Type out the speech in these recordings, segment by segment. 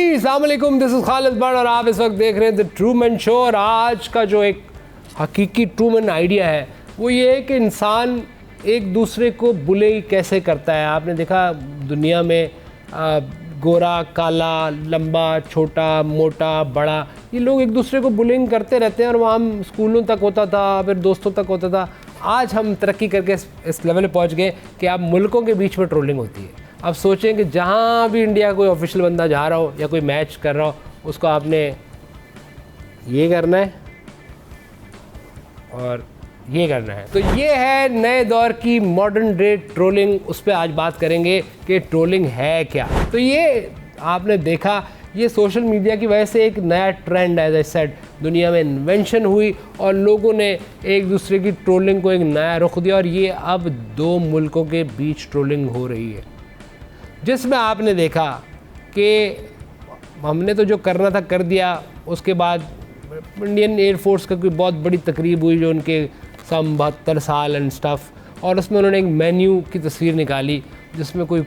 अस्सलाम वालेकुम, this is Khalid but और आप इस वक्त देख रहे हैं द ट्रूमैन शो। और आज का जो एक हकीकी ट्रूमैन आइडिया है वो ये है कि इंसान एक दूसरे को बुले कैसे करता है। आपने देखा दुनिया में गोरा काला, लंबा छोटा, मोटा बड़ा, ये लोग एक दूसरे को बुलिंग करते रहते हैं और वहाँ हम स्कूलों तक होता था, फिर दोस्तों तक होता था। आज हम तरक्की करके इस लेवल पे पहुँच गए कि अब मुल्कों के बीच में ट्रोलिंग होती है। अब सोचें कि जहाँ भी इंडिया कोई ऑफिशियल बंदा जा रहा हो या कोई मैच कर रहा हो, उसको आपने ये करना है और ये करना है। तो ये है नए दौर की मॉडर्न डे ट्रोलिंग। उस पर आज बात करेंगे कि ट्रोलिंग है क्या। तो ये आपने देखा, ये सोशल मीडिया की वजह से एक नया ट्रेंड एज आई सेड दुनिया में इन्वेंशन हुई और लोगों ने एक दूसरे की ट्रोलिंग को एक नया रुख दिया। और ये अब दो मुल्कों के बीच ट्रोलिंग हो रही है, जिसमें आपने देखा कि हमने तो जो करना था कर दिया। उसके बाद इंडियन एयरफोर्स का कोई बहुत बड़ी तकरीब हुई जो उनके 72 साल एंड स्टफ़, और उसमें उन्होंने एक मेन्यू की तस्वीर निकाली जिसमें कोई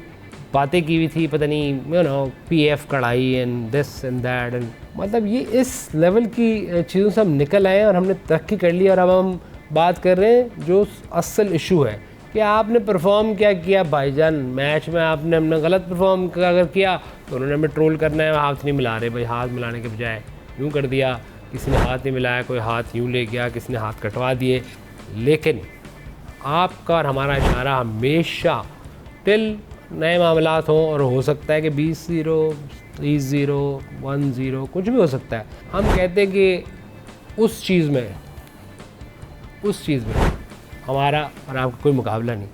बातें की हुई थी, पता नहीं यू नो PF कढ़ाई and this and that and मतलब ये इस लेवल की चीज़ों से हम निकल आए और हमने तरक्की कर ली। और अब हम बात कर रहे हैं जो असल इशू है कि आपने परफॉर्म क्या किया भाईजान। मैच में आपने हमने गलत परफॉर्म अगर किया तो उन्होंने हमें ट्रोल करना है, हाथ नहीं मिला रहे भाई, हाथ मिलाने के बजाय यूँ कर दिया, किसी ने हाथ नहीं मिलाया, कोई हाथ यूँ ले गया, किसी ने हाथ कटवा दिए। लेकिन आपका और हमारा इशारा हमेशा टिल नए मामलात हों, और हो सकता है कि 20-0, 30-0, 1-0 कुछ भी हो सकता है। हम कहते हैं कि उस चीज़ में हमारा और आपका कोई मुकाबला नहीं।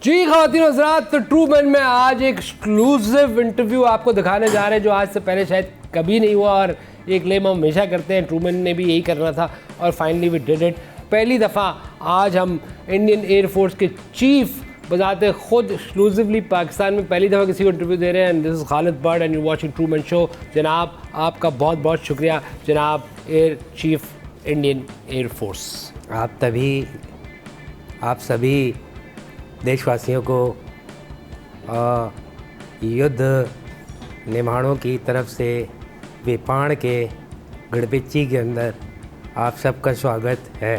जी ख़वातीन हज़रात, तो ट्रूमैन में आज एक एक्सक्लूसिव इंटरव्यू आपको दिखाने जा रहे हैं जो आज से पहले शायद कभी नहीं हुआ। और ये क्लेम हम हमेशा करते हैं, ट्रूमैन ने भी यही करना था और फाइनली वी डिड इट। पहली दफ़ा आज हम इंडियन एयरफोर्स के चीफ बजाते खुद एक्सक्लूसिवली पाकिस्तान में पहली दफ़ा किसी को इंटरव्यू दे रहे हैं। This is Khalid but and you watching Truman show. जनाब आपका बहुत बहुत शुक्रिया जनाब एयर चीफ इंडियन एयरफोर्स। आप सभी देशवासियों को युद्ध निर्माणों की तरफ से वेपाण के गड़बिच्ची के अंदर आप सबका स्वागत है।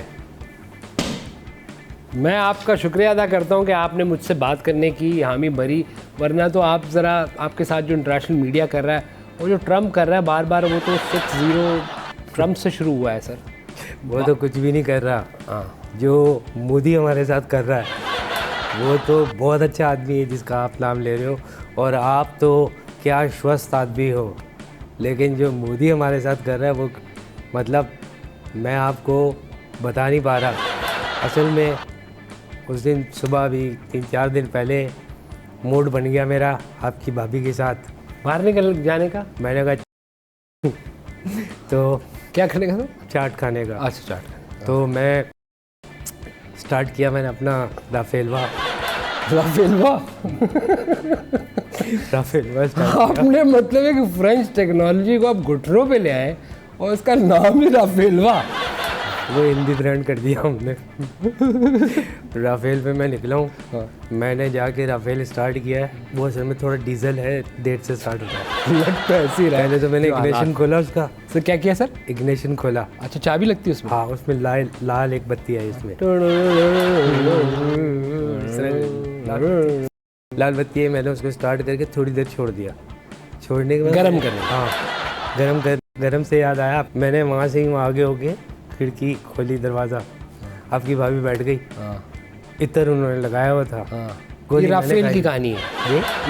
मैं आपका शुक्रिया अदा करता हूं कि आपने मुझसे बात करने की हामी भरी, वरना तो आप ज़रा आपके साथ जो इंटरनेशनल मीडिया कर रहा है वो जो ट्रम्प कर रहा है बार बार, वो तो 6-0 ट्रम्प से शुरू हुआ है सर। वो तो कुछ भी नहीं कर रहा। हाँ, जो मोदी हमारे साथ कर रहा है वो तो बहुत अच्छा आदमी है जिसका आप नाम ले रहे हो, और आप तो क्या स्वस्थ आदमी हो। लेकिन जो मोदी हमारे साथ कर रहा है वो मतलब मैं आपको बता नहीं पा रहा। असल में उस दिन सुबह भी 3-4 दिन पहले मूड बन गया मेरा आपकी भाभी के साथ बाहर निकल जाने का। मैंने कहा तो क्या खाने का? चाट खाने का। अच्छा, चाट। तो मैं स्टार्ट किया मैंने अपना राफेलवा आपने मतलब एक फ्रेंच टेक्नोलॉजी को आप घुटनों पे ले आए और उसका नाम ही राफेलवा। वो हिंदी ब्रांड कर दिया हमने। राफेल पे मैं निकला हूँ। हाँ। मैंने जाके राफेल स्टार्ट किया है। वो असल में थोड़ा डीजल है, देर से स्टार्ट होता है। लगता है ऐसे ही रहा है। पहले तो मैंने इग्निशन खोला उसका। सर क्या किया सर? इग्निशन खोला। अच्छा, चाबी लगती है उसमें? हाँ, उसमें लाल एक बत्ती है इसमें। लाल बत्ती है। मैंने उसको स्टार्ट करके थोड़ी देर छोड़ दिया। छोड़ने के बाद गरम करने। हाँ, गरम से याद आया, मैंने वहाँ से ही वहाँ आगे होके खिड़की खोली, दरवाज़ा, आपकी भाभी बैठ गई। इतर उन्होंने लगाया हुआ था। ये राफेल की कहानी है।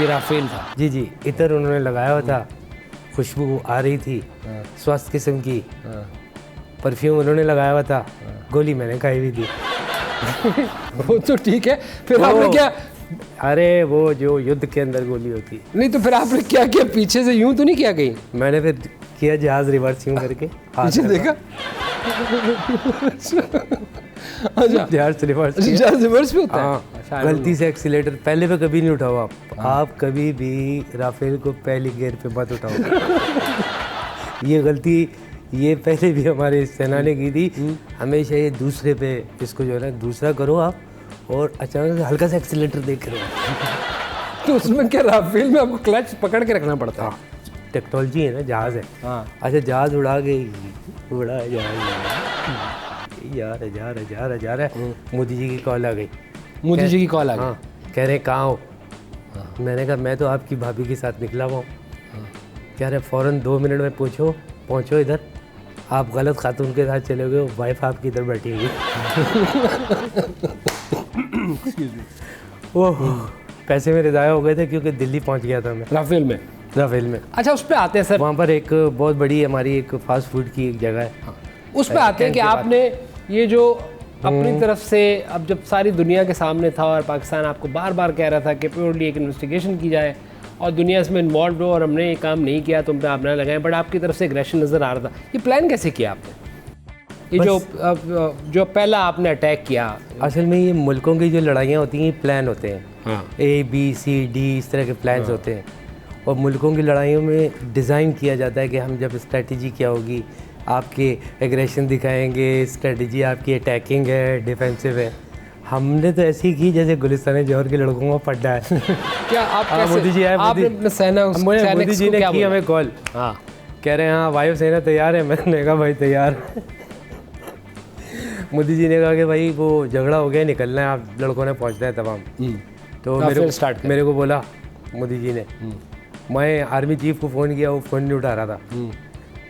ये राफेल था। जी, इतर उन्होंने लगाया हुआ था, खुशबू आ रही थी स्वस्थ किस्म की। परफ्यूम उन्होंने लगाया हुआ था, गोली मैंने खाई हुई थी। वो तो ठीक है, फिर आपने क्या? अरे वो जो युद्ध के अंदर गोली होती नहीं, तो फिर आपने क्या किया? पीछे से यूं तो नहीं किया कहीं? मैंने फिर किया जहाज रिवर्स यूं करके पीछे देखा। अच्छा, जहाज रिवर्स भी होता है। हाँ, गलती से एक्सीलेटर पहले पे कभी नहीं उठाओ आप। आप कभी भी राफेल को पहली गियर पे मत उठाओ। ये गलती ये पहले भी हमारे सेना ने की थी। हमेशा ये दूसरे पे इसको जो है ना दूसरा करो आप, और अचानक से हल्का सा एक्सीलेटर देख रहे हो। तो उसमें क्या राफेल में आपको क्लच पकड़ के रखना पड़ता है? टेक्नोलॉजी है ना, जहाज़ है। हाँ। अच्छा जहाज़ उड़ा जहाज़ यार मोदी जी की कॉल आ गई। मोदी जी की कॉल आ गई। हाँ, कह रहे कहाँ हो? मैंने कहा मैं तो आपकी भाभी के साथ निकला हुआ हूँ। कह रहे फ़ौरन 2 मिनट में पहुँचो इधर। आप गलत खातून के साथ चले गए हो, वाइफ आपकी इधर बैठी हुई। ओह, पैसे मेरे ज़ाया हो गए थे क्योंकि दिल्ली पहुँच गया था मैं राफेल में। अच्छा, उस पर आते हैं सर। वहाँ पर एक बहुत बड़ी हमारी एक फास्ट फूड की एक जगह है। उस पर आते हैं कि आपने ये जो अपनी तरफ से, अब जब सारी दुनिया के सामने था और पाकिस्तान आपको बार बार कह रहा था कि प्योरली एक इन्वेस्टिगेशन की जाए और दुनिया इसमें इन्वॉल्व हो और हमने ये काम नहीं किया, तुम पे आप ना लगाएं, बट आपकी तरफ से एग्रेशन नज़र आ रहा था। ये प्लान कैसे किया आपने? ये जो पहला आपने अटैक किया, असल में ये मुल्कों की जो लड़ाइयाँ होती हैं ये प्लान होते हैं। हाँ। ABCD इस तरह के प्लान्स होते हैं, और मुल्कों की लड़ाइयों में डिज़ाइन किया जाता है कि हम जब स्ट्रेटजी क्या होगी, आपके एग्रेशन दिखाएंगे, स्ट्रेटजी आपकी अटैकिंग है, डिफेंसिव है। हमने तो ऐसी की जैसे गुलिस्तान जौहर के लड़कों को पढ़ा है। क्या आप कैसे? मोदी जी आए, आपने अपने सेना मोदी जी ने की हमें कॉल। हाँ, कह रहे हैं हाँ वायुसेना तैयार है। मैंने कहा भाई तैयार। मोदी जी ने कहा कि भाई वो झगड़ा हो गया, निकलना है, आप लड़कों ने पहुंचना है तमाम। तो मेरे को बोला मोदी जी ने, मैं आर्मी चीफ को फ़ोन किया, वो फ़ोन नहीं उठा रहा था।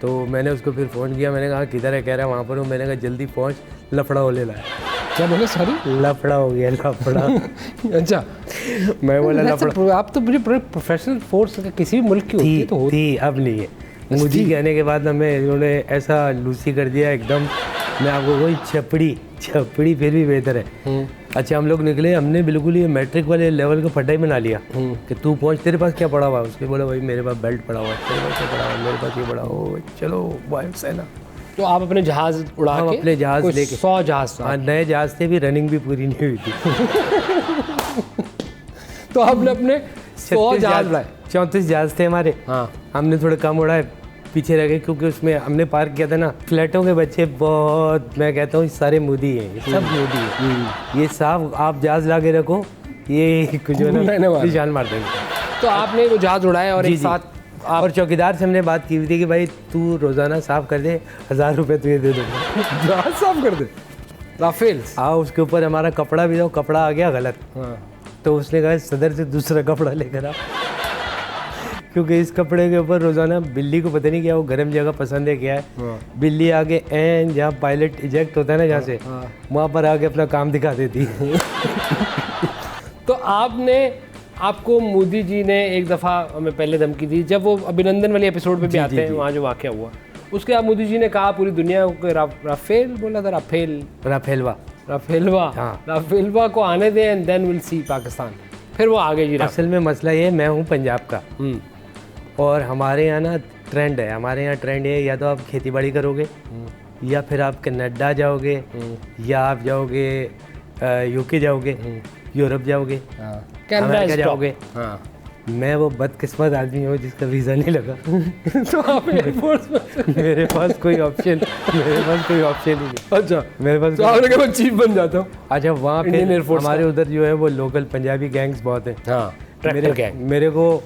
तो मैंने उसको फिर फ़ोन किया, मैंने कहा किधर है? कह रहा है वहाँ पर हूँ। मैंने कहा जल्दी पहुँच, लफड़ा हो ले लाया। क्या बोले? सॉरी, लफड़ा हो गया, लफड़ा। अच्छा, मैं बोला लफड़ा। आप तो मुझे प्रोफेशनल फोर्स किसी भी मुल्क की होती है तो होती थी, अब नहीं है। मोदी कहने के बाद हमें इन्होंने ऐसा लूसी कर दिया एकदम। मैं आपको कोई छपड़ी फिर भी बेहतर है। अच्छा, हम लोग निकले, हमने बिल्कुल ये मैट्रिक वाले लेवल का फटाई बना लिया कि तू पहुंच, तेरे पास क्या पड़ा हुआ है? उसके बोला भाई मेरे पास बेल्ट पड़ा हुआ है, तेरे पास क्या पड़ा हुआ है? मेरे पास ये पड़ा हुआ, चलो वायुसेना। तो आप अपने जहाज़ उड़ा के, अपने जहाज़ लेके 100 जहाज़, नए जहाज़ थे भी, रनिंग भी पूरी नहीं हुई थी। तो आपने अपने 100 जहाज़ उड़ाए? 34 जहाज़ थे हमारे। हाँ, हमने थोड़े कम उड़ाए, पीछे रह गए क्योंकि उसमें हमने पार्क किया था ना। फ्लैटों के बच्चे बहुत, मैं कहता हूँ सारे मोदी हैं, ये सब मोदी हैं। ये साफ आप जहाज़ ला के रखो, ये कुछ जो है ना निशान मार देंगे। तो आपने वो जहाज़ उड़ाया और एक साथ और चौकीदार से हमने बात की हुई थी कि भाई तू रोज़ाना साफ़ कर दे, 1000 रुपये तुझे दे दूँगा। जहाज़ साफ कर दे राफेल? हाँ, उसके ऊपर हमारा कपड़ा भी था, कपड़ा आ गया गलत। हाँ। तो उसने कहा सदर से दूसरा कपड़ा लेकर आ, क्योंकि इस कपड़े के ऊपर रोज़ाना बिल्ली को पता नहीं क्या वो गर्म जगह पसंद है क्या है। हाँ। बिल्ली आगे एन जहाँ पायलट इजेक्ट होता है ना, जहाँ से वहाँ पर आके अपना काम दिखा देती। तो आपको मोदी जी ने एक दफ़ा हमें पहले धमकी दी, जब वो अभिनंदन वाले एपिसोड पे भी आते हैं, वहाँ जो वाक़या हुआ उसके बाद मोदी जी ने कहा पूरी दुनिया को राफेल बोला था, राफेलवा को आने दें and then will see Pakistan. फिर वो आगे जी। असल में मसला ये है, मैं हूँ पंजाब का, और हमारे यहाँ ना ट्रेंड है, या तो आप खेती बाड़ी करोगे, या फिर आप कनाडा जाओगे, या आप जाओगे यूके जाओगे, यूरोप जाओगे, अमेरिका जाओगे। हाँ। मैं वो बदकिस्मत आदमी हूँ जिसका वीज़ा नहीं लगा। तो आप एयरफोर्स में? मेरे पास कोई ऑप्शन ही नहीं। अच्छा, मेरे पास तो आपने कहा चीफ बन जाता हूँ। अच्छा, वहाँ पे हमारे उधर जो है वो लोकल पंजाबी गैंग्स बहुत हैं। हाँ, मेरे को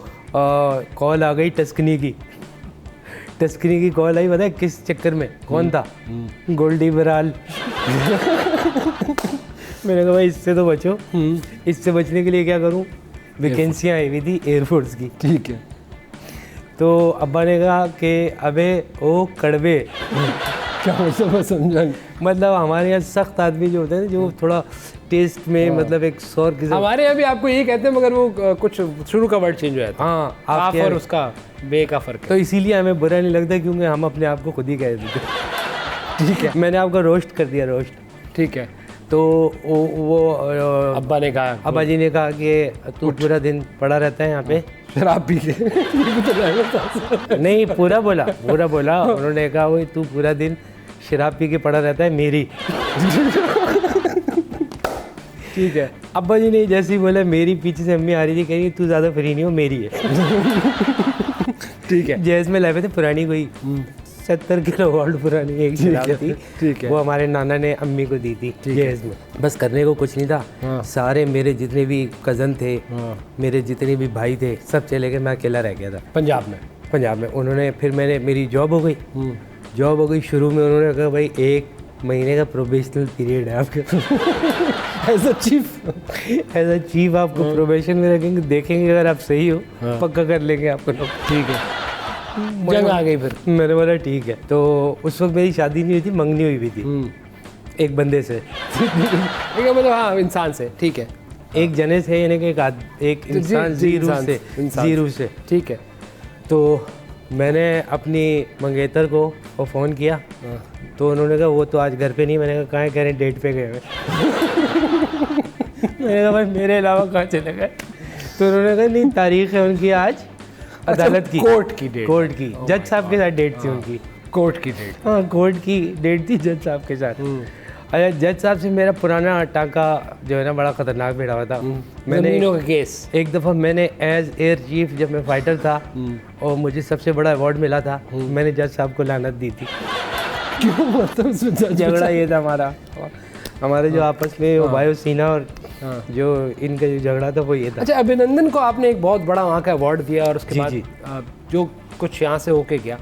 कॉल आ गई टस्कनी की कॉल आई, पता है किस चक्कर में? कौन था? गोल्डी बराल। मैंने कहा भाई इससे तो बचो। इससे बचने के लिए क्या करूं? वैकेंसियाँ आई हुई थी एयरफोर्स की। ठीक है। तो अब्बा ने कहा कि अबे ओ कड़वे। क्या मतलब समझा? मतलब हमारे यहाँ सख्त आदमी जो होते हैं, जो थोड़ा टेस्ट में मतलब एक सौर किस्म। हमारे यहाँ भी आपको यही कहते हैं, मगर वो कुछ शुरू का वर्ड चेंज हो जाता है। हाँ, आप और उसका बे का फ़र्क है। तो इसीलिए हमें बुरा नहीं लगता क्योंकि हम अपने आप को खुद ही कह देते। ठीक है, मैंने आपका रोस्ट कर दिया, रोस्ट। ठीक है। तो वो अब्बा ने कहा, अब्बा जी ने कहा कि तू पूरा दिन पड़ा रहता है यहाँ पे शराब पी के। नहीं, पूरा बोला। उन्होंने कहा वही तू पूरा दिन शराब पी के पड़ा रहता है मेरी। ठीक है। अब्बा जी ने जैसे ही बोला मेरी, पीछे से अम्मी आ रही थी, कही तू ज़्यादा फ्री नहीं हो, मेरी है। ठीक है। जैसे में लाए थे पुरानी कोई 70 किलो वोल्ट पुरानी एक शराब थी। ठीक है। वो हमारे नाना ने अम्मी को दी थी जहेज में। बस करने को कुछ नहीं था। हाँ। सारे मेरे जितने भी कज़न थे, हाँ। मेरे जितने भी भाई थे, सब चले गए, मैं अकेला रह गया था पंजाब में। पंजाब में। उन्होंने फिर मेरी जॉब हो गई। जॉब हो गई। शुरू में उन्होंने कहा भाई 1 महीने का प्रोबेशनल पीरियड है आपके एज अ चीफ आपको प्रोबेशन में रखेंगे, देखेंगे अगर आप सही हो पक्का कर लेंगे आपको लोग। ठीक है। जंग आ गई फिर। मैंने बोला ठीक है। तो उस वक्त मेरी शादी नहीं हुई थी, मंगनी हुई भी थी एक बंदे से। ठीक है, मतलब हाँ, इंसान से। ठीक है। एक जने से, यानी कि एक इंसान जीरू से। ठीक है। तो मैंने अपनी मंगेतर को वो फ़ोन किया। तो उन्होंने कहा वो तो आज घर पे नहीं। मैंने कहा कहाँ कह रहे हैं, डेट पे गए हुए। मैंने कहा भाई मेरे अलावा कहाँ चले गए। तो उन्होंने कहा नहीं, तारीख है उनकी आज अदालत की, कोर्ट की जज साहब के साथ डेट थी उनकी। कोर्ट की डेट। हाँ, कोर्ट की डेट थी जज साहब के साथ। अच्छा, जज साहब से मेरा पुराना टांका जो है ना बड़ा ख़तरनाक भिड़ा हुआ था। मैंने ज़मीनों का केस। एक दफ़ा मैंने एज एयर चीफ, जब मैं फाइटर था और मुझे सबसे बड़ा अवार्ड मिला था, मैंने जज साहब को लानत दी थी। क्यों? मतलब झगड़ा ये था हमारे जो आपस में वो वायु सेना और जो इनका जो झगड़ा था वो ये था। अच्छा, अभिनंदन को आपने एक बहुत बड़ा वहाँ का अवार्ड दिया और उसके बाद जो कुछ यहाँ से होके गया,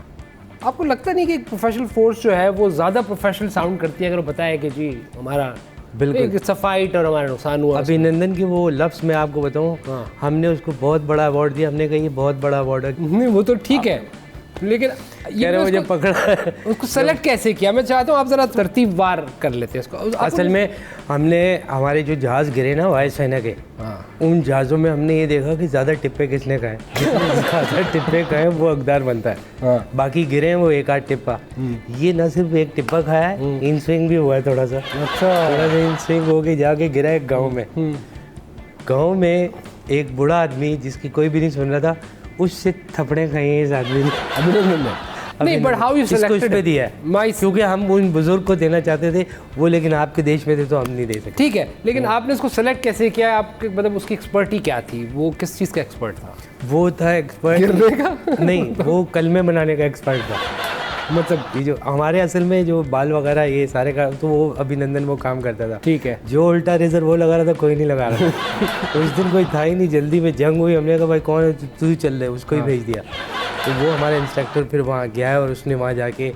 आपको लगता नहीं कि एक प्रोफेशनल फोर्स जो है वो ज़्यादा प्रोफेशनल साउंड करती है अगर वो बताए कि जी हमारा बिल्कुल सफाइट और हमारा नुकसान हुआ? अभिनंदन के वो लफ्ज़ मैं आपको बताऊँ, हमने उसको बहुत बड़ा अवार्ड दिया। हमने कहा ये बहुत बड़ा अवार्ड है। नहीं, वो तो ठीक है, लेकिन ये मुझे पकड़ा उसको सेलेक्ट कैसे किया? मैं चाहता हूँ आप ज़रा तरतीबवार कर लेते हैं इसको। असल में हमने हमारे जो जहाज़ गिरे ना वायुसेना के, उन जहाज़ों में हमने ये देखा कि ज़्यादा टिप्पे किसने खाए। ज़्यादा टिप्पे खाए वो हकदार बनता है। बाकी गिरे हैं वो 1-8 टिप्पा। ये ना सिर्फ एक टिप्पा खाया है, इन स्विंग भी हुआ है थोड़ा सा। अच्छा। थोड़ा सा इन स्विंग हो के जाके गिरा एक गाँव में। गाँव में एक बूढ़ा आदमी जिसकी कोई भी नहीं सुन रहा था, उससे थपड़े खाई हैं इस आदमी ने। अभिनंदन ने नहीं, बट हाउ यू सेलेक्टेड पे दिया है क्योंकि हम उन बुजुर्ग को देना चाहते थे वो, लेकिन आपके देश में थे तो हम नहीं दे सकते। ठीक है, लेकिन आपने इसको सेलेक्ट कैसे किया? आपके मतलब उसकी एक्सपर्टी क्या थी? वो किस चीज़ का एक्सपर्ट था? वो था एक्सपर्ट गिरने का? नहीं, वो कलमे बनाने का एक्सपर्ट था। मतलब ये जो हमारे असल में जो बाल वगैरह ये सारे का, तो वो अभिनंदन वो काम करता था। ठीक है। जो उल्टा रेजर वो लगा रहा था, कोई नहीं लगा रहा था। उस दिन कोई था ही नहीं, जल्दी में जंग हुई। हमने कहा भाई कौन है, तू ही चल रहे, उसको ही भेज दिया। तो वो हमारा इंस्ट्रक्टर फिर वहाँ गया है और उसने वहाँ जाके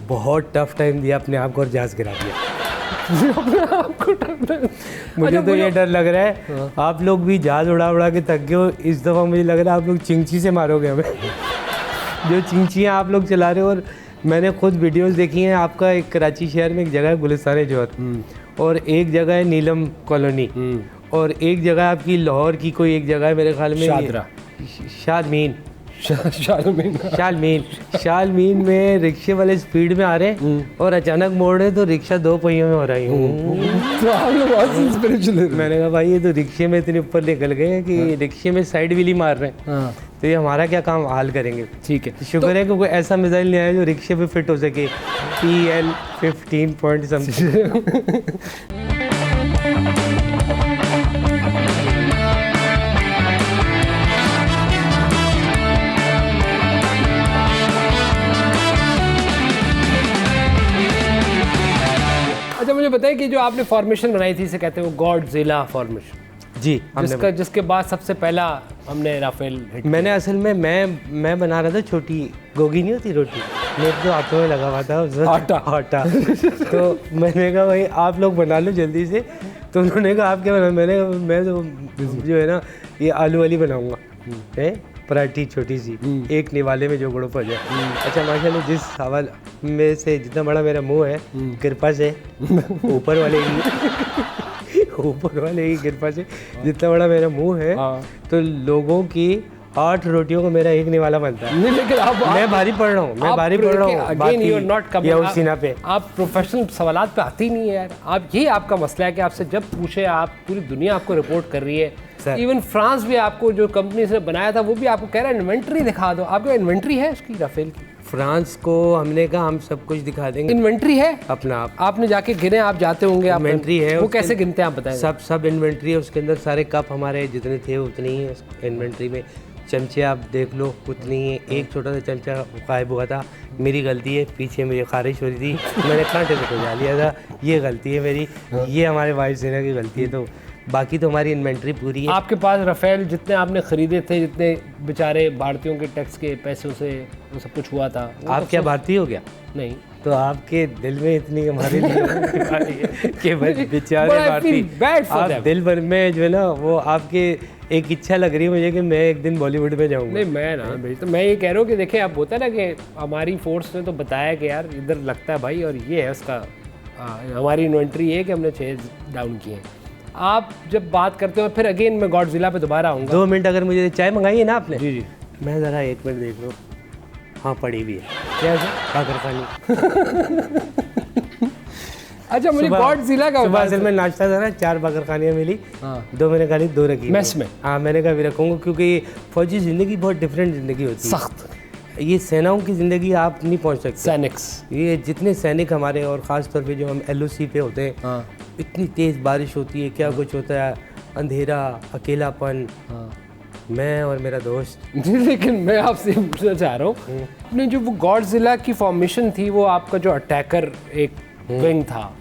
बहुत टफ टाइम दिया अपने आप को और जहाज़ गिरा दिया। मुझे तो ये डर लग रहा है आप लोग भी जहाज़ उड़ा के थक गए हो। इस दफ़ा मुझे लग रहा है आप लोग चिंची से मारोगे हमें। जो चिंचियाँ आप लोग चला रहे हो, और मैंने खुद वीडियोस देखी हैं। आपका एक कराची शहर में एक जगह है गुलिस्तान जोहर, और एक जगह है नीलम कॉलोनी, और एक जगह आपकी लाहौर की कोई एक जगह है मेरे ख्याल में शालमीन में रिक्शे वाले स्पीड में आ रहे हैं और अचानक मोड़ रहे तो रिक्शा 2 पहियों में हो रही हूँ। मैंने कहा भाई ये तो रिक्शे में इतने ऊपर निकल गए हैं कि रिक्शे में साइड व्हील ही मार रहे हैं। तो ये हमारा क्या काम हाल करेंगे। ठीक है, शुक्र है कि कोई ऐसा मिसाइल नहीं आया जो रिक्शे पे फिट हो सके। PL-15 point something. अच्छा, मुझे बताइए कि जो आपने फॉर्मेशन बनाई थी, इसे कहते हैं वो गॉडजिला फॉर्मेशन जी, जिसके बाद सबसे पहला हमने राफेल हिट। मैंने असल में मैं बना रहा था छोटी गोगी नहीं होती रोटी, मेरे तो हाथों में लगा हुआ था आटा। तो मैंने कहा भाई आप लोग बना लो जल्दी से। तो उन्होंने कहा आप क्या बना? मैं तो जो है ना ये आलू वाली बनाऊंगा, है पराठी छोटी सी, एक निवाले में जो गुड़प हो जाए। अच्छा माशाल्लाह, जिस सवाल में से जितना बड़ा मेरा मुंह है, कृपा से ऊपर वाले की कृपा से जितना बड़ा मेरा मुंह है, तो लोगों की 8 रोटियों को मेरा एक निवाला बनता है। नहीं, लेकिन मैं भारी पड़ रहा हूँ। Again you are not coming सीना पे। आप प्रोफेशनल सवालात पे आते ही नहीं है यार। आप यही आपका मसला है कि आपसे जब पूछे, आप पूरी दुनिया आपको रिपोर्ट कर रही है। इवन फ्रांस भी आपको, जो कंपनी से बनाया था, वो भी आपको कह रहा है इन्वेंट्री दिखा दो। आपको इन्वेंट्री है उसकी राफेल की? फ्रांस को हमने कहा हम सब कुछ दिखा देंगे। इन्वेंट्री है अपना आपने जाके गिने, आप जाते होंगे, इन्वेंट्री है। वो कैसे गिनते हैं आप बताएं? सब इन्वेंट्री है। उसके अंदर सारे कप हमारे जितने थे उतने ही है इन्वेंट्री में। चमचे आप देख लो उतनी ही, एक छोटा सा चमचा गायब हुआ था, मेरी गलती है, पीछे मेरी खारिश हो रही थी, मैंने कांटे से पहुँचा लिया था, ये गलती है मेरी, ये हमारे वायुसेना की गलती है। तो बाकी तो हमारी इन्वेंट्री पूरी है। आपके पास राफेल जितने आपने खरीदे थे, जितने बेचारे भारतीयों के टैक्स के पैसों से वो सब कुछ हुआ था, आप क्या भारतीय हो गया? नहीं, तो आपके दिल में इतनी हमारे लिए कि बेचारे But I भारतीय, feel bad for आप them. दिल भर में जो है ना, वो आपके एक इच्छा लग रही है मुझे कि मैं एक दिन बॉलीवुड में जाऊंगा। नहीं मैं ना भाई, तो मैं ये कह रहा हूँ कि देखें, आप होता है ना कि हमारी फोर्स ने तो बताया कि यार इधर लगता है भाई, और ये है उसका हमारी इन्वेंट्री है कि हमने 6 डाउन किए हैं। आप जब बात करते हो फिर अगेन मैं गॉडजिला पे दोबारा आऊँगा। 2 मिनट अगर मुझे चाय मंगाई है ना आपने, जी जी, मैं ज़रा 1 मिनट देख लो। हाँ पड़ी भी है, क्या है काकर खानी। अच्छा, मुझे गॉडजिला का सुबह असल में नाश्ता था ना, 4 बाकर खानियाँ मिली, हाँ। 2 मैंने खाली, 2 रखी मेस में। हाँ मैंने कहा भी रखूँगा, क्योंकि फौजी ज़िंदगी बहुत डिफरेंट ज़िंदगी होती है, सख्त, ये सेनाओं की ज़िंदगी आप नहीं पहुँच सकते। सैनिक्स, ये जितने सैनिक हमारे, और ख़ास तौर पे जो हम LOC पे होते हैं, हाँ इतनी तेज़ बारिश होती है, क्या कुछ होता है, अंधेरा, अकेलापन, हाँ। मैं और मेरा दोस्त। जी, लेकिन मैं आपसे पूछना चाह रहा हूँ, अपने जो वो गॉडजिला की फॉर्मेशन थी, वो आपका जो अटैकर एक विंग था,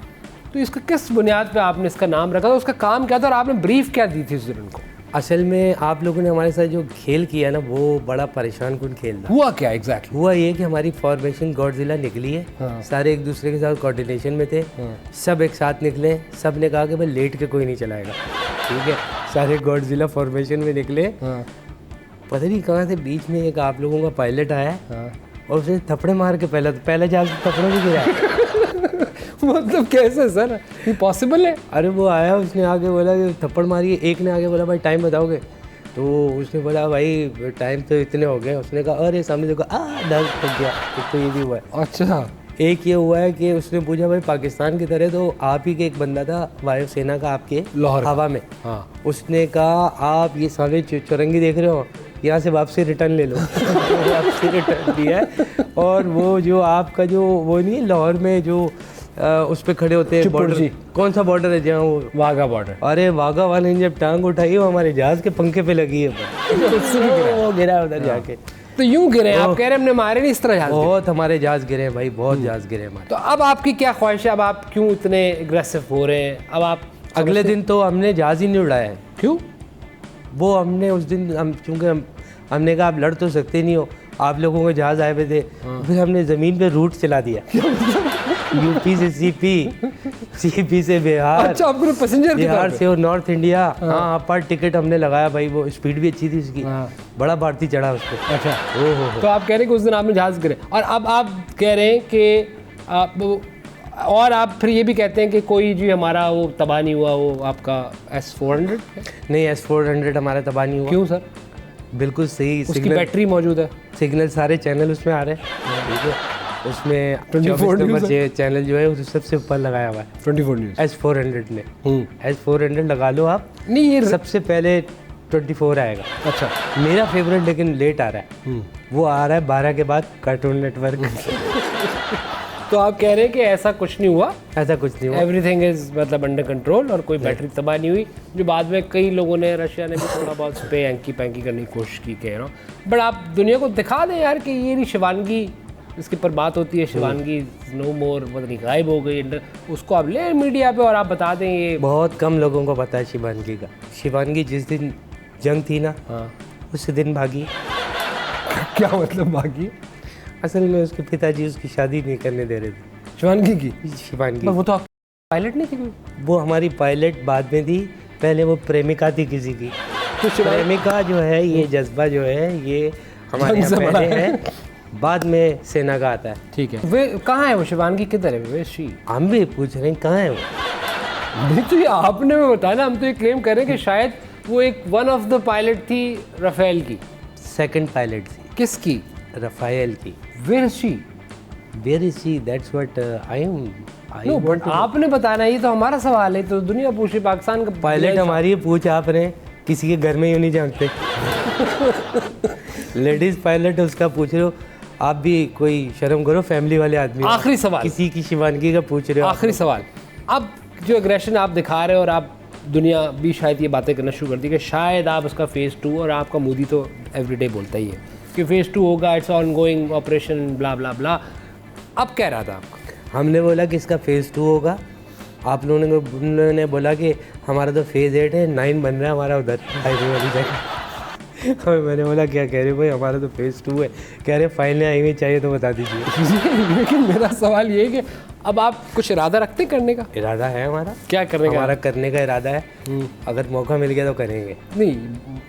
तो इसका किस बुनियाद पे आपने इसका नाम रखा था, उसका काम क्या था और आपने ब्रीफ क्या दी थी उस दिन को? असल में आप लोगों ने हमारे साथ जो खेल किया ना, वो बड़ा परेशान कुन खेल था। हुआ क्या एग्जैक्टली? हुआ ये कि हमारी फॉर्मेशन गॉडजिला निकली है, हाँ। सारे एक दूसरे के साथ कोऑर्डिनेशन में थे, सब एक साथ निकले, सब ने कहा कि भाई लेट के कोई नहीं चलाएगा, ठीक है, सारे गॉडजिला फॉर्मेशन में निकले। हाँ पता नहीं कहाँ से बीच में एक आप लोगों का पायलट आया, हाँ। और उसने थप्पड़े मार के पहला जहाज थप्पड़ों में गिराया। मतलब कैसे सर, ये पॉसिबल है? अरे वो आया, उसने आके बोला कि थप्पड़ मारिए, एक ने आके बोला भाई टाइम बताओगे, तो उसने बोला भाई टाइम तो इतने हो गए, उसने कहा अरे सामने देखो डर लग गया। एक तो ये भी हुआ है। अच्छा, एक ये हुआ है कि उसने पूछा भाई पाकिस्तान की तरह तो आप ही के एक बंदा था वायुसेना का आपके लाहौर का। हवा में, हाँ। उसने कहा आप ये सारे चौरंगी देख रहे हो, यहाँ से वापसी रिटर्न ले लो। वापसी रिटर्न दिया है, और वो जो आपका जो वो नहीं है लाहौर में जो उस पे खड़े होते हैं बॉर्डर, कौन सा बॉर्डर है जहाँ वो? वाघा बॉर्डर। अरे वाघा वाले ने जब टांग उठाई, वो हमारे जहाज के पंखे पे लगी है, वो गिरा उधर जाके। तो यूं गिरे आप कह रहे हैं हमने मारे नहीं, इस तरह जहाज गिरे? बहुत हमारे जहाज गिरे हैं भाई, बहुत जहाज गिरे हमारे। तो अब आपकी क्या ख्वाहिश है? अब आप क्यों इतने एग्रेसिव हो रहे हैं? अब आप अगले दिन तो हमने जहाज ही नहीं उड़ाया है। क्यों? वो हमने उस दिन चूँकि हमने कहा आप लड़ तो सकते नहीं हो, आप लोगों के जहाज आए हुए थे, फिर हमने ज़मीन पे रूट चला दिया। यूपी से सीपी से बिहार, अच्छा, आपको पैसेंजर की बिहार तरफ से और नॉर्थ इंडिया। हाँ पर टिकट हमने लगाया भाई, वो स्पीड भी अच्छी थी उसकी, बड़ा भारतीय चढ़ा उस पर। अच्छा, ओहो। तो आप कह रहे हैं कि उस दिन आपने जहाज गिरे, और अब आप कह रहे हैं कि आप, और आप फिर ये भी कहते हैं कि कोई जी हमारा वो तबाह नहीं हुआ, वो आपका S-400? नहीं, S-400 हमारा तबाह नहीं हुआ। क्यों सर? बिल्कुल सही, उसकी बैटरी मौजूद है, सिग्नल सारे चैनल उसमें आ रहे हैं, ठीक है, उसमें 24 नंबर चैनल जो है वो सबसे ऊपर लगाया हुआ है 24 न्यूज़। S-400 में। S-400 लगा लो आप, नहीं ये सबसे पहले 24 आएगा। अच्छा, मेरा फेवरेट लेकिन लेट आ रहा है, वो आ रहा है 12 के बाद, कार्टून नेटवर्क। तो आप कह रहे हैं कि ऐसा कुछ नहीं हुआ, ऐसा कुछ नहीं हुआ, एवरीथिंग इज मतलब अंडर कंट्रोल, और कोई बैटरी तबाह नहीं हुई, जो बाद में कई लोगों ने, रशिया ने भी थोड़ा बहुत उस पर हैंकी पैंकी करने की कोशिश की, कह रहा हूँ। बट आप दुनिया को दिखा दें यार कि ये नहीं शिवानगी, इसके ऊपर बात होती है, शिवानगी नो मोर, पता नहीं गायब हो गई, उसको आप ले मीडिया पे और आप बता दें। ये बहुत कम लोगों को पता है शिवानगी का। शिवानगी जिस दिन जंग थी ना, हाँ, उस दिन भागी। क्या मतलब भागी? असल में उसके पिताजी उसकी शादी नहीं करने दे रहे थे, शिवानगी की। शिवानगी। वो तो पायलट नहीं थी कोई? वो हमारी पायलट बाद में थी, पहले वो प्रेमिका थी किसी की। तो प्रेमिका जो है, ये जज्बा जो है, ये हमारे यहाँ पहले है, बाद में सेना का आता है। ठीक है, वे कहाँ है? वो शिवानगी किधर है? वे शी, हम भी पूछ रहे हैं कहाँ है वो। नहीं तो ये आपने में बताया ना, हम तो ये क्लेम कर रहे हैं कि शायद वो एक वन ऑफ द पायलट थी राफेल की। सेकंड पायलट थी। किसकी? राफेल की। Where is she? Where is she? That's what I know, but आपने बताना, ये तो हमारा सवाल है, तो दुनिया पूछ रही, पाकिस्तान का पायलट हमारी पूछ आप रहे हैं, किसी के घर में यूँ नहीं जानते। लेडीज पायलट उसका पूछ रहे हो आप भी, कोई शर्म करो, फैमिली वाले आदमी। आखिरी सवाल, किसी की शिवानगी का पूछ रहे हो। आखिरी सवाल, अब जो एग्रेशन आप दिखा रहे हो और आप दुनिया भी शायद ये बातें करना शुरू कर दी कि शायद आप उसका फेज़ 2, और आपका मोदी तो एवरीडे बोलता ही है कि फेज़ 2 होगा, इट्स ऑन गोइंग ऑपरेशन ब्ला ब्ला ब्ला। अब कह रहा था आपका, हमने बोला कि इसका फेज़ 2 होगा, आप लोगों ने बोला कि हमारा तो फेज़ 8 है, 9 बन रहा है हमारा उधर हाईवे वाली जगह। मैंने बोला क्या कह रहे हो भाई, हमारा तो फेज़ 2 है। कह रहे फाइनल हाईवे चाहिए तो बता दीजिए। लेकिन मेरा सवाल ये है कि अब आप कुछ इरादा रखते हैं करने का? इरादा है हमारा, क्या करने का? हमारा करने का इरादा है, अगर मौका मिल गया तो करेंगे। नहीं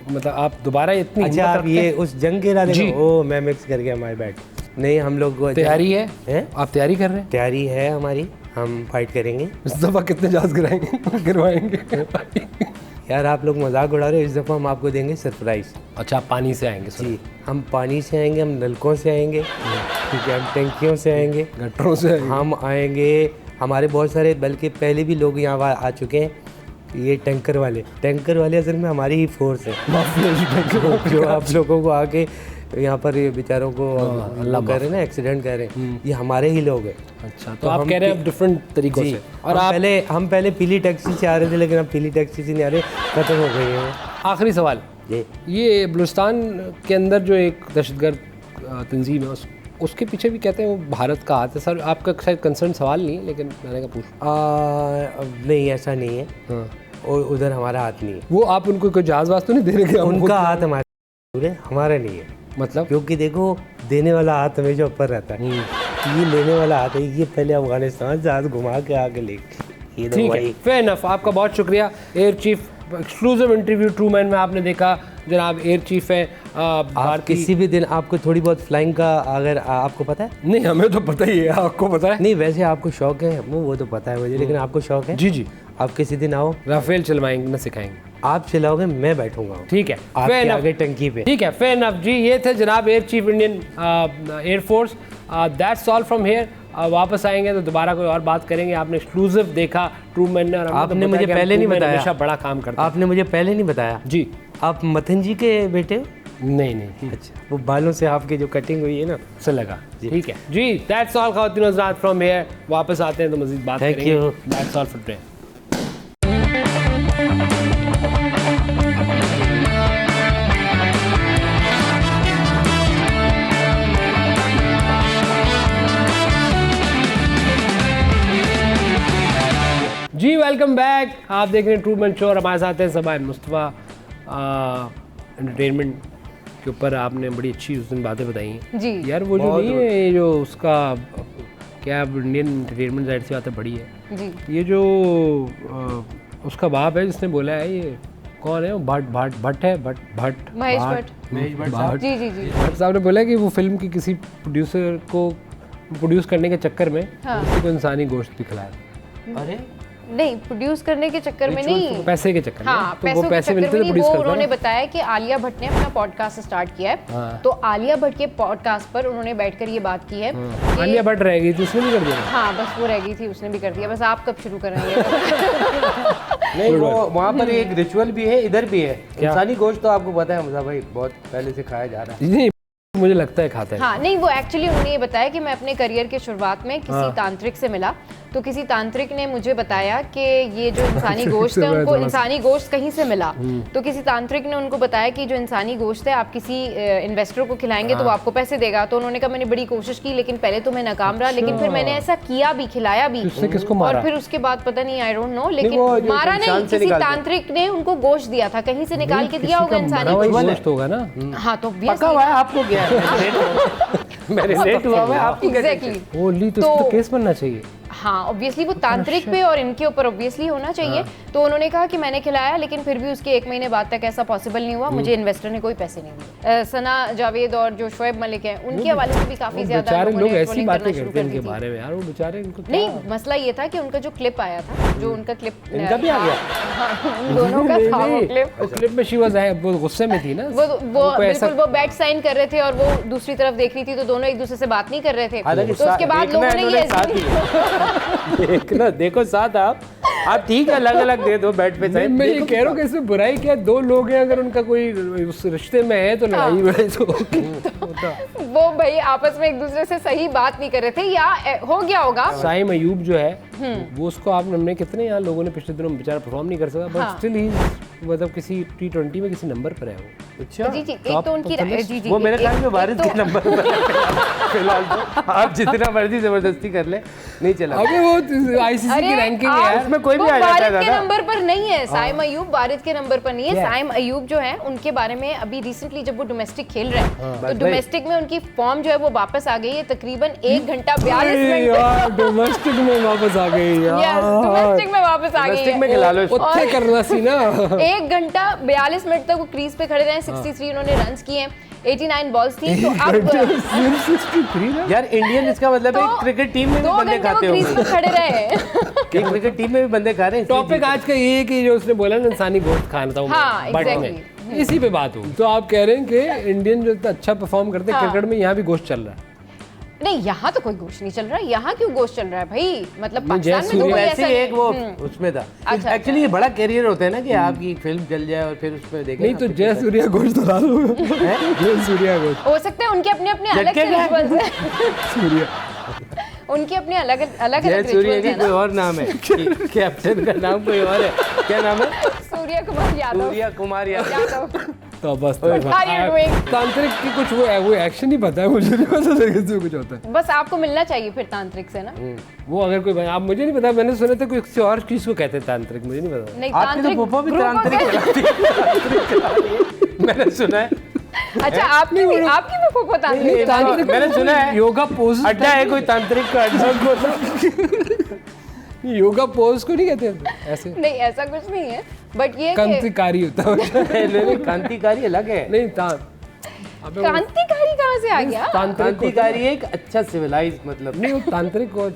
मतलब आप दोबारा इतनी अच्छा, हिम्मत आप रखते ये हैं? उस जंग के इरादे जी। को, ओ मैं मिक्स कर गया, माय बैड। नहीं, हम लोग तैयारी है? आप तैयारी कर रहे हैं? तैयारी है हमारी, हम फाइट करेंगे। इस दफ़ा कितने जहाज गिराएंगे गिरवाएंगे? यार आप लोग मजाक उड़ा रहे हो, इस दफ़ा हम आपको देंगे सरप्राइज। अच्छा, आप पानी से आएंगे? जी, हम पानी से आएंगे, हम नलकों से आएंगे, ठीक है, हम टंकियों से आएंगे, गटरों से आएंगे। हम आएंगे। हमारे बहुत सारे, बल्कि पहले भी लोग यहाँ आ चुके हैं, ये टैंकर वाले असल में हमारी ही फोर्स है, जो आप लोगों को आके यहाँ पर ये बेचारों को अल्लाह कर रहे हैं ना, एक्सीडेंट कर रहे हैं, ये हमारे ही लोग हैं। अच्छा, तो आप कह रहे हैं डिफरेंट तरीकों से। और हम पहले पीली टैक्सी से आ रहे थे, लेकिन अब पीली टैक्सी से नहीं आ रहे, खत्म हो गई है। आखिरी सवाल, जी, ये बलूचिस्तान के अंदर जो एक दहशतगर्द तंजीम है, उसके पीछे भी कहते हैं वो भारत का हाथ है। सर आपका शायद कंसर्न सवाल नहीं है, लेकिन मैंने कहा पूछ। नहीं ऐसा नहीं है, हाँ, और उधर हमारा हाथ नहीं है। वो आप उनको कोई जहाज वाज तो नहीं दे रहे? उनका हाथ हमारे, हमारा नहीं है। मतलब क्योंकि देखो, देने वाला हाथ हमेशा ऊपर रहता है, ये लेने वाला हाथ है, ये पहले अफगानिस्तान से हाथ घुमा के आगे ले। ठीक है, फेयर इनफ। आपका बहुत शुक्रिया। Air chief exclusive interview true man में आपने देखा जनाब एयर चीफ है। आप किसी भी दिन आपको थोड़ी बहुत फ्लाइंग का, अगर आपको पता है? नहीं, हमें तो पता ही है, आपको पता है? नहीं, वैसे आपको शौक है, वो तो पता है मुझे, लेकिन आपको शौक है? जी जी। आप किसी दिन आओ, राफेल चलवाएंगे ना, सिखाएंगे। आप चलाओगे, मैं बैठूंगा, ठीक है, आपके आगे टंकी पे। ठीक है, फेयर इनफ जी। ये थे जनाब air chief Indian air force. That's all from here. वापस आएंगे तो दोबारा कोई और बात करेंगे। आपने एक्सक्लूसिव देखा ट्रू मैन ने, और आपने मुझे पहले नहीं बताया, हमेशा बड़ा काम करता। आपने मुझे पहले नहीं बताया जी। आप मथन जी के बेटे हो? नहीं। अच्छा, वो बालों से आपकी जो कटिंग हुई है ना, से लगा। ठीक है जी, दैट्स ऑल ख़वातीन और हज़रात फ्रॉम हियर। वापस आते हैं तो मज़ीद बात करेंगे। Thank you. That's all for today. जी वेलकम बैक। आप देख रहे हैं ट्रू मैन शो और हमारे साथ हैं सबाइन मुस्तफ़ा। एंटरटेनमेंट के ऊपर आपने बड़ी अच्छी उस दिन बातें बताई हैं जी। यार। वो जो नहीं है, ये जो उसका क्या इंडियन एंटरटेनमेंट साइड से बातें बड़ी है जी। ये जो उसका बाप है जिसने बोला है, ये कौन है वो? भट्ट है, भट्ट महेश भट्ट साहब। जी जी जी। भट्ट साहब ने बोला कि वो फिल्म की किसी प्रोड्यूसर को प्रोड्यूस करने के चक्कर में हाँ। किसी को इंसानी गोश्त भी खिलाया। अरे नहीं, प्रोड्यूस करने के चक्कर में नहीं, पैसे के चक्कर में। हाँ, तो वो पैसे मिलते में तो नहीं। प्रोड्यूस वो करता उन्होंने ना। बताया कि आलिया भट्ट ने अपना पॉडकास्ट स्टार्ट किया है। हाँ। तो आलिया भट्ट के पॉडकास्ट पर उन्होंने बैठकर ये बात की है कि आलिया भट्ट रह गई थी, उसने भी कर दिया। हाँ, बस वो रह गई थी, उसने भी कर दिया। बस आप कब शुरू करेंगे? नहीं, वो वहाँ पर एक रिचुअल भी है, इधर भी है। इंसानी गोश्त तो आपको पता है मुझा भाई, बहुत पहले से खाया जा रहा है। नहीं, मुझे लगता है खाता है। हाँ, नहीं, वो एक्चुअली उन्होंने ये बताया कि मैं अपने करियर के शुरुआत में किसी तांत्रिक से मिला, तो किसी तांत्रिक ने मुझे बताया कि ये जो इंसानी गोश्त है, उनको इंसानी गोश्त कहीं से मिला। तो किसी तांत्रिक ने उनको बताया कि जो इंसानी गोश्त है, आप किसी इन्वेस्टर को खिलाएंगे तो वो आपको पैसे देगा। तो उन्होंने कहा मैंने बड़ी कोशिश की, लेकिन पहले तो मैं नाकाम रहा, लेकिन फिर मैंने ऐसा किया भी, खिलाया भी। किसको मारा? और फिर उसके बाद पता नहीं, आई डोंट नो, लेकिन मारा नहीं, किसी तांत्रिक ने उनको गोश्त दिया था, कहीं से निकाल के दिया होगा इंसानी गोश्त होगा ना। हाँ, तो पका हुआ है, आपको क्या मेरे लेट हुआ है, आपको क्या? एग्जैक्टली। ओली तो इसको केस बनना चाहिए। हाँ, ऑब्वियसली वो तांत्रिक पे और इनके ऊपर ऑब्वियसली होना चाहिए। तो उन्होंने कहा कि मैंने खिलाया, लेकिन फिर भी उसके 1 महीने बाद तक ऐसा पॉसिबल नहीं हुआ। मुझे इन्वेस्टर ने कोई पैसे नहीं दिए। सना जावेद और जो शोएब मलिक हैं, उनके हवाले से भी काफी ज्यादा बेचारे लोगों लोग ने ऐसी ट्रोलिंग बातें करना शुरू करते हैं कर दी इनके थी। बारे में यार। वो बेचारे इनको नहीं, मसला ये था कि उनका जो क्लिप आया था, जो उनका क्लिप इनका भी आ गया? हाँ, उन दोनों का था वो क्लिप। क्लिप में शी वाज वो गुस्से में थी ना। वो बिल्कुल वो बैट साइन कर रहे थे और वो दूसरी तरफ देख रही थी, तो दोनों एक दूसरे से बात नहीं कर रहे थे। तो उसके बाद लोगों ने ये देखना, देखो साथ आप ठीक है, अलग अलग दे दो बेड पे। मैं ये कह रहा हूँ कि इसमें बुराई क्या है? 2 लोग हैं, अगर उनका कोई उस रिश्ते में है तो लड़ाई वड़ाई तो वो भाई आपस में एक दूसरे से सही बात नहीं कर रहे थे, या हो गया होगा। साइम अयूब जो है वो उसको आप हमने कितने यहाँ लोगों ने पिछले दिनों बेचारा परफॉर्म नहीं कर सका, बट स्टिल ही मतलब किसी T20 में किसी नंबर पर है वो। अच्छा जी जी, एक तो उनकी जी जी, वो मेरे ख्याल में एक भारत तो- के नंबर पर है। फिलहाल तो आप जितना मर्जी जबरदस्ती कर ले, नहीं चला। अबे वो आईसीसी की रैंकिंग है यार, उसमें कोई भी वो आ जाता है भारत के दादा। नंबर पर नहीं है। साइम अयूब भारत के नंबर पर नहीं है। क्या है? साइम अयूब जो है उनके बारे में अभी रिसेंटली जब वो डोमेस्टिक खेल रहे हैं तो बस डोमेस्टिक में उनकी फॉर्म जो है वो वापस आ गई है तकरीबन 1 घंटा 42 अरे मिनट यार डोमेस्टिक में वापस आ गई यार, डोमेस्टिक में वापस आ गई प्लास्टिक है। में खिला लो इसको। उत्थे करना सी ना। 1 घंटा 42 मिनट तक वो क्रीज पे खड़े रहे। 63 उन्होंने रन्स किए हैं, 89 बॉल्स थी। तो अब 63 ना। यार इंडियन इसका मतलब है तो क्रिकेट टीम में भी 2 बंदे घंटे वो खाते क्रीज पे होंगे। खड़े रहे। कि क्रिकेट टीम में भी बंदे खा रहे हैं। इसलिए टॉपिक आज का ये है कि जो उसने बोला ना इंसानी गोश्त खाना था वो हाँ, बट exactly. में इसी पे बात होगी। तो आप कह रहे हैं कि इंडियन जो इतना अच्छा परफॉर्म करते हैं हाँ। क्रिकेट में, यहाँ भी गोश्त चल रहा है। नहीं, यहाँ तो कोई गोश्त नहीं चल रहा है। यहाँ क्यों गोश्त चल रहा है भाई? मतलब नहीं, पाकिस्तान में तो जयसूर्या कोई वैसे ऐसा ही एक वो नहीं। उसमें था। अच्छा, एक्चुअली ये बड़ा कैरियर होता है ना कि आपकी फिल्म चल जाए और फिर उसमें देखें। नहीं तो जय सूर्या गोश्त तो ला लो। जय सूर्या गोश्त हो सकता है उनके अपने अपने अलग झटके से क्या? रिचुअल्स हैं। सूर्या उनके अपने अलग अलग जय सूर्या रिचुअल्स की हैं कोई ना। और नाम है। कैप्टन का नाम कोई और है। क्या नाम है? सूर्य कुमार यादव। सूर्या कुमार यादव। यादव। तो बस What are you doing? तांत्रिक की कुछ वो एक्शन ही पता है मुझे, नहीं पता तरीके से कुछ होता है बस आपको मिलना चाहिए फिर तांत्रिक से ना। वो। अगर कोई आप मुझे नहीं पता, मैंने सुना था कोई किसी और चीज को कहते हैं तांत्रिक, मुझे नहीं पता। नहीं, आपकी तो तांत्रिक पोपो भी गुरु को तांत्रिक क्या- चलाती है। मैंने सुना है। अच्छा, आपकी भी फूफो तांत्रिक। तांत्रिक मैंने सुना है। योगा पोज अड्डा है कोई तांत्रिक का अड्डा। योगा पोज को नहीं कहते हैं ऐसे, नहीं, ऐसा कुछ नहीं है, बट ये कि- क्रांतिकारी होता है। नहीं, क्रांतिकारी अलग है। नहीं अबे वो क्रांतिकारी कहाँ से आ गया? तांत्रिक होता है। क्रांतिकारी एक अच्छा सिविलाइज मतलब। नहीं वो तांत्रिक को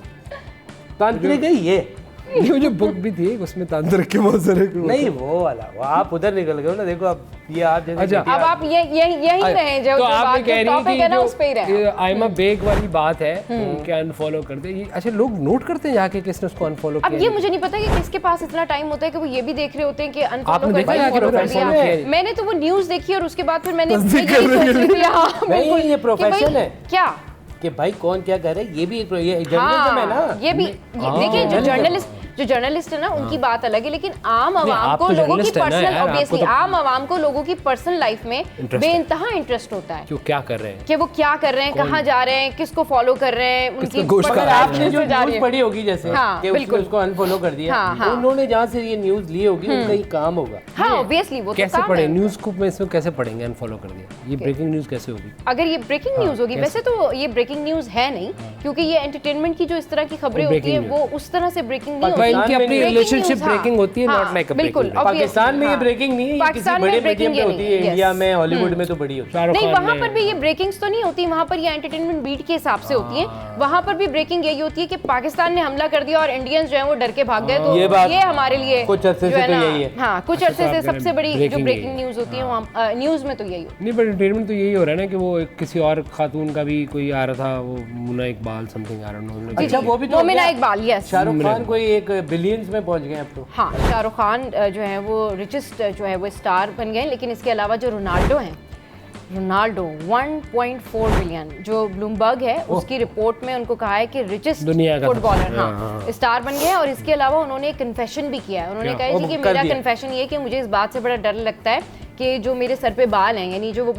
तांत्रिक है ये। ये जो बुक भी थी उसमें तांत्रिक के बहुत सारे नहीं वो वाला, वो आप उधर निकल गए हो ना। देखो अब ये आप जैसे अच्छा। अब आप यही रहे जो तो जो आप बात ये कह रही टॉपिक है ना हैं उस पे ही कि रहे। जो आइमा बेग वाली बात है उनके अनफॉलो कर दे। अच्छा लोग नोट करते हैं जाके किसने उसको अनफॉलो अब किया ये है? मुझे नहीं पता कि किसके पास इतना टाइम होता है कि वो ये भी देख रहे होते हैं कि अनफॉलो आपने देखा करके है कि follow कर unfollow दिया। किया है? मैंने तो वो न्यूज़ देखी और उसके बाद फिर मैंने तस्दीक मैं यही कर रही सोच रही थी, हाँ, नहीं, बिल्कुल, ये कि भाई, प्रोफेशन है। क्या? कि भाई कौन क्या कर रहा है, ये भी एक ये जर्नलिज्म है ना। ये भी देखिए जो जर्नलिस्ट है ना उनकी बात अलग है, लेकिन आम आवाम आप को तो लोगों की journalist है ना पर्सनल यार, आपको ऑब्वियसली तो- आम आवाम को लोगों की पर्सनल लाइफ में Interest है। बेइंतहा इंटरेस्ट होता है क्यों क्या कर रहे हैं? कि वो क्या कर रहे हैं, कहाँ जा रहे हैं, किसको फॉलो कर रहे हैं, उनकी गोश्त मगर खा आपने जो जा रही न्यूज है। पढ़ी होगी जैसे हाँ, कि उसने बिल्कुल। उसको अनफॉलो कर दिया, हाँ, हाँ। उन्होंने जहाँ से ये न्यूज ली होगी उनका ही काम होगा। हाँ ऑब्वियसली वो तो कैसे काम पढ़े है। न्यूज को में इसमें कैसे पढ़ेंगे अनफॉलो कर दिया? ये ब्रेकिंग न्यूज कैसे होगी? अगर ये ब्रेकिंग न्यूज होगी, वैसे तो ये ब्रेकिंग न्यूज है नहीं, क्योंकि ये एंटरटेनमेंट की जो इस तरह की खबरें वो होती breaking हैं वो उस तरह से ब्रेकिंग नहीं भाई होती। इनकी अपनी Breaking रिलेशनशिप news, हाँ। ब्रेकिंग होती है, हाँ, नॉट लाइक अ बिल्कुल, ब्रेकिंग। obviously, पाकिस्तान में ये हाँ। ब्रेकिंग नहीं है, ये किसी पाकिस्तान में बड़े breaking मीडियम पे ये होती नहीं है। है, इंडिया yes। में हॉलीवुड में तो बड़ी होती है। शाहरुख नहीं, खान वहाँ ने- पर भी ये ब्रेकिंग्स तो नहीं होती, वहाँ पर ये एंटरटेनमेंट बीट के हिसाब से होती है। वहाँ पर भी ब्रेकिंग यही होती है कि पाकिस्तान ने हमला कर दिया और इंडियंस जो है वो डर के भाग गए। तो ये बात ये हमारे लिए कुछ अरसे जो से है तो ना, यही है। हाँ कुछ अरसे से सबसे बड़ी जो breaking ब्रेकिंग यही है। न्यूज होती है वहाँ न्यूज में तो यही होती नहीं बट एंटरटेनमेंट तो यही हो रहा है ना कि वो किसी और खातून का भी कोई आ रहा था, वो Munna Iqbal something I don't know. अच्छा वो भी है। तो हो मोमिना गया। इकबाल, यस। शाहरुख खान कोई एक बिलियंस में पहुंच गए अब तो। हाँ, शाहरुख खान जो है वो रिचेस्ट जो है वो स्टार बन गए, लेकिन इसके अलावा जो रोनाल्डो हैं, रोनाल्डो 1.4 बिलियन जो ब्लूमबर्ग है उसकी रिपोर्ट में उनको कहा है कि रिचेस्ट दुनिया का फुटबॉलर हाँ, हाँ स्टार बन गए हैं। और इसके अलावा उन्होंने एक कन्फेशन भी किया है। उन्होंने क्या? कहा है वो जी कि कर मेरा दिया। कन्फेशन ये है कि मुझे इस बात से बड़ा डर लगता है कि जो मेरे सर पे बाल हैं, यानी जो वो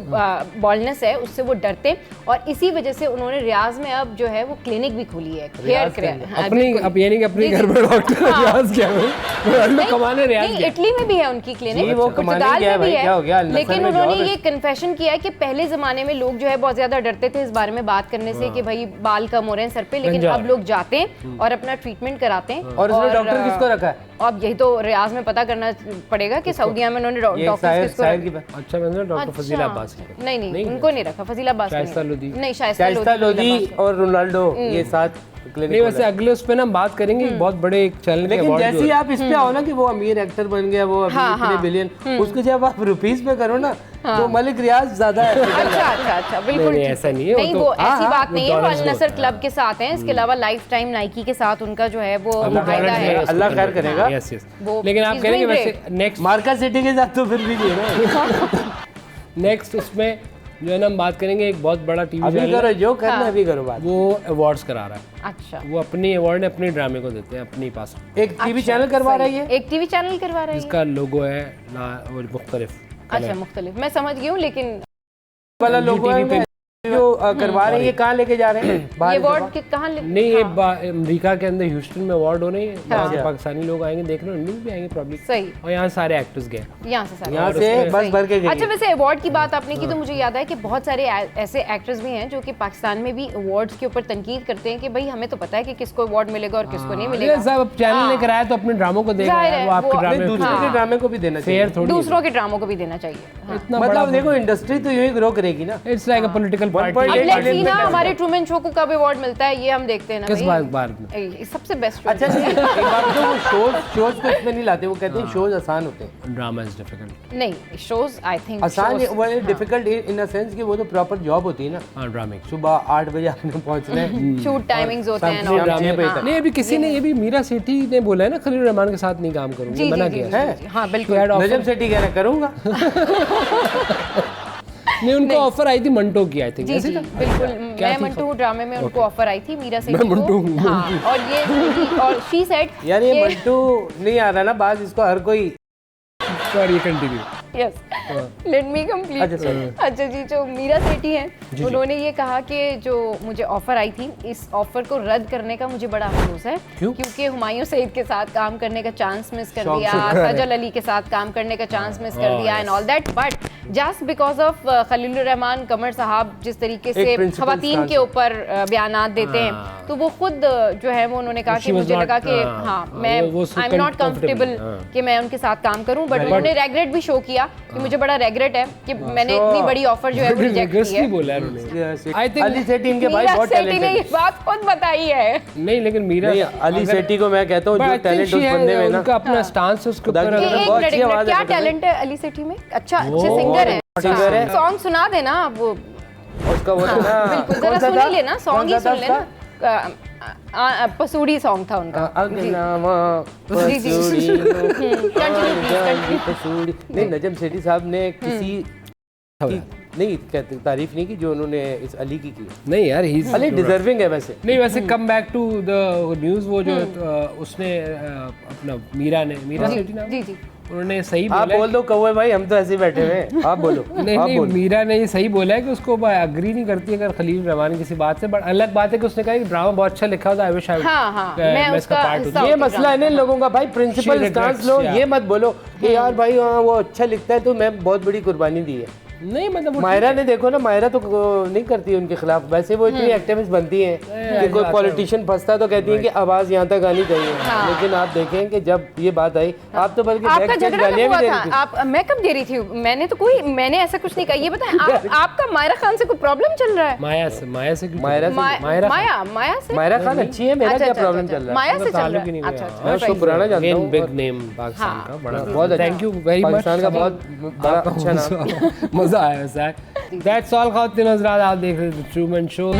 बॉल्डनेस है उससे वो डरते हैं, और इसी वजह से उन्होंने रियाज में अब जो है वो क्लिनिक भी खोली है, हेयर केयर। अपनी अब यानी कि अपने घर में डॉक्टर रियाज क्या है, रोनाल्डो कमाने रियाज नहीं, गया। इटली में भी है उनकी जी, क्लिनिक, वो कमाने पुर्तगाल गया है में भी भाई, क्या हो गया? है। अल नसर लेकिन में उन्होंने job है। ये कन्फेशन किया है कि पहले जमाने में लोग जो है बहुत ज्यादा डरते थे इस बारे में बात करने से कि भाई बाल कम हो रहे हैं सर पे, लेकिन गंजा अब लोग जाते हैं और अपना ट्रीटमेंट कराते हैं। और उसमें डॉक्टर किसको रखा है? अब यही तो रियाज में पता करना पड़ेगा कि सऊदीया में उन्होंने ये डॉक्टर शायर किसको शायर रखा। की बात। अच्छा मैंने डॉक्टर फजीला अब्बास की। नहीं, उनको नहीं रखा, फजीला अब्बास को नहीं शाइस्ता रखा। लोधी। नहीं, शाइस्ता शाइस्ता लोधी लोधी और रोनाल्डो ये साथ नहीं क्लिनिक वैसे अगले उस पे ना हम बात करेंगे, एक बहुत बड़े एक चैनल के लेकिन award जैसे जो ही है। आप इस पे आओ ना कि वो अमीर एक्टर बन गया, वो अभी हाँ, इतने हाँ। बिलियन, उसको जब आप रुपीस में करो ना तो मलिक रियाज ज्यादा है। अच्छा बिल्कुल नहीं, ठीक ऐसा नहीं है, वो नहीं तो- वो हाँ, ऐसी हाँ, बात वो नहीं है, वो डॉलर्स अल में नसर होता है। क्लब के साथ हैं, इसके अलावा लाइफ टाइम नाइकी के साथ उनका जो है वो मुआहिदा है। अल्लाह खैर करेगा। Yes yes. वो लेकिन आप he's कह रहे हैं कि doing वैसे नेक्स्ट मार्का सिटी के साथ तो फिर भी नहीं है ना। नेक्स्ट उसमें जो है ना हम बात करेंगे एक बहुत बड़ा टीवी अभी चैनल करो जो करना अभी करो बात। वो अवार्ड्स करा रहा है। अच्छा, वो अपनी अवार्ड अपने ड्रामे को देते हैं अपनी पास, एक टीवी चैनल करवा रही है, एक टीवी चैनल करवा रही है जिसका लोगो है और मुख्तलिफ अच्छा मुख्तलिफ, मैं समझ गई हूँ, लेकिन वाला लोगो है जो करवा रहे हैं, ये कहाँ लेके जा रहे हैं? ये अवार्ड कहाँ नहीं, ये अमेरिका के अंदर ह्यूस्टन में अवार्ड हो रही है, वहाँ से पाकिस्तानी लोग आएंगे देखने, इंडियन भी आएंगे प्रॉब्लम, सही, और यहाँ सारे एक्टर्स गए, यहाँ से यहाँ से बस भर के गए। अच्छा, वैसे अवार्ड की बात आपने की तो मुझे याद है कि बहुत सारे ऐसे एक्टर्स भी हैं जो कि पाकिस्तान में भी अवार्ड्स के ऊपर तनकीद करते हैं कि भाई हमें तो पता है कि किसको अवार्ड मिलेगा और किसको नहीं मिलेगा। साहब चैनल ने कराया तो अपने ड्रामों को देगा, वो आपके ड्रामे दूसरों के ड्रामे को भी देना चाहिए, थोड़ी दूसरों के ड्रामों को भी देना चाहिए। मतलब देखो इंडस्ट्री तो यही ग्रो करेगी ना। It's like a political party. अब लेट्स सी ना हमारे ट्रूमन शो को कब अवार्ड मिलता है, ये हम देखते हैं ना किस भाई। बार में सबसे बेस्ट। अच्छा एक बात तो वो शोज को इसमें नहीं लाते, वो कहते हैं शोज आसान होते हैं, ड्रामा इज डिफिकल्ट। नहीं, शोज आई थिंक आसान वो डिफिकल्ट इन अ सेंस कि वो तो प्रॉपर जॉब होती है ना। हाँ, ड्रामे सुबह 8 बजे आपने पहुंचना है, शूट टाइमिंग्स होते हैं शाम ना। 6 बजे तक। नहीं, अभी किसी ने, ये भी मीरा सेठी ने बोला है ना खलील रहमान के साथ नहीं काम करूंगी, मना किया है। हाँ बिल्कुल, नजम सेठी कह रहा करूंगा। नहीं, उनको ऑफर आई थी मंटो की, आई थिंक जी ऐसे जी था? बिल्कुल, मैं मंटू ड्रामे में उनको ऑफर आई थी, मीरा सेठी को। हाँ, और ये और शी सेड यार ये मंटू नहीं आ रहा ना बात, इसको हर कोई। Sorry, continue. Yes, let me complete. अच्छा जी, जो मीरा सेठी हैं उन्होंने ये कहा कि जो मुझे ऑफर आई थी, इस ऑफर को रद्द करने का मुझे बड़ा अफसोस है, क्योंकि हुमायूं सईद के साथ काम करने का चांस मिस कर दिया, सजल अली के साथ काम करने का चांस मिस कर दिया and all that, but just because of Khalil Rahman Qamar साहब जिस तरीके से खवातीन के ऊपर बयानात देते हैं, तो वो खुद जो है वो उन्होंने कहा कि मुझे लगा कि हाँ मैं आई एम नॉट कंफर्टेबल कि मैं उनके साथ काम करूं, बट उन्होंने रेग्रेट भी शो किया कि मुझे बड़ा रेग्रेट है कि मैंने इतनी बड़ी ऑफर जो है वो रिजेक्ट की है। बोला उन्होंने। आई थिंक अली सेठी इनके भाई बहुत मीरा सेठी ने टैलेंटेड ये बात खुद बताई है। नहीं, लेकिन मीरा, अली सेठी को मैं कहता हूँ जो टैलेंट उस बंदे में ना, उनका अपना स्टांस उसके ऊपर एक बहुत अच्छी मिनट, आवाज है, क्या टैलेंट है अली सेठी में? अच्छा, अच्छे सिंगर है, सिंगर है। सॉन्ग सुना देना आप, वो उसका वो था ना, बिल्कुल जरा सुन ही लेना, सॉन्ग ही सुन लेना। पसूड़ी सॉन्ग था उनका। जी जी, पसूड़ी। नहीं, नजम सेठी साहब ने किसी की नहीं कहते तारीफ नहीं की जो उन्होंने इस अली की नहीं यार, ही अली डिजर्विंग है वैसे। नहीं, वैसे come back to the news, वो जो उसने अपना मीरा सेठी नाम, जी जी, उन्होंने सही आप बोला। बोल दो कौवे भाई, हम तो ऐसे ही बैठे हुए हैं, आप बोलो। नहीं, मीरा ने ये सही बोला है कि उसको अग्री नहीं करती अगर खलील रहमान किसी बात से, बट अलग बात है कि उसने कहा कि ड्रामा बहुत अच्छा लिखा होता है, आई विश आई मैं उसका पार्ट हूँ। ये मसला है ना इन लोगों का भाई, प्रिंसिपल स्टांस लो, ये मत बोलो कि यार भाई हाँ वो अच्छा लिखता है तो मैं बहुत बड़ी कुर्बानी दी है। नहीं मतलब मायरा ने देखो ना, मायरा तो नहीं करती है उनके खिलाफ, वैसे वो इतनी एक्टिविस्ट बनती हैं कि कोई पॉलिटिशियन फंसता है तो कहती हैं कि आवाज यहाँ तक आनी चाहिए, लेकिन आप देखें कि जब ये बात आई, आप तो बल्कि आपका झगड़ा कब हुआ था? आप मैं कब दे रही थी? मैंने ऐसा कुछ नहीं कहा। ये बताएं आपका मायरा खान से कोई प्रॉब्लम चल रहा है? माया से मायरा खान अच्छी है, मेरा क्या प्रॉब्लम चल रहा है? माया से चल रहा है। अच्छा, मैं उसको पुराना जानता हूँ, बिग नेम पाकिस्तान का, बड़ा बहुत thank you very much, Pakistan का बहुत बड़ा अच्छा नाम। मजा आया सर। दैट्स ऑल खातिन हज़रात, आप देख रहे थे ट्रूमन शो।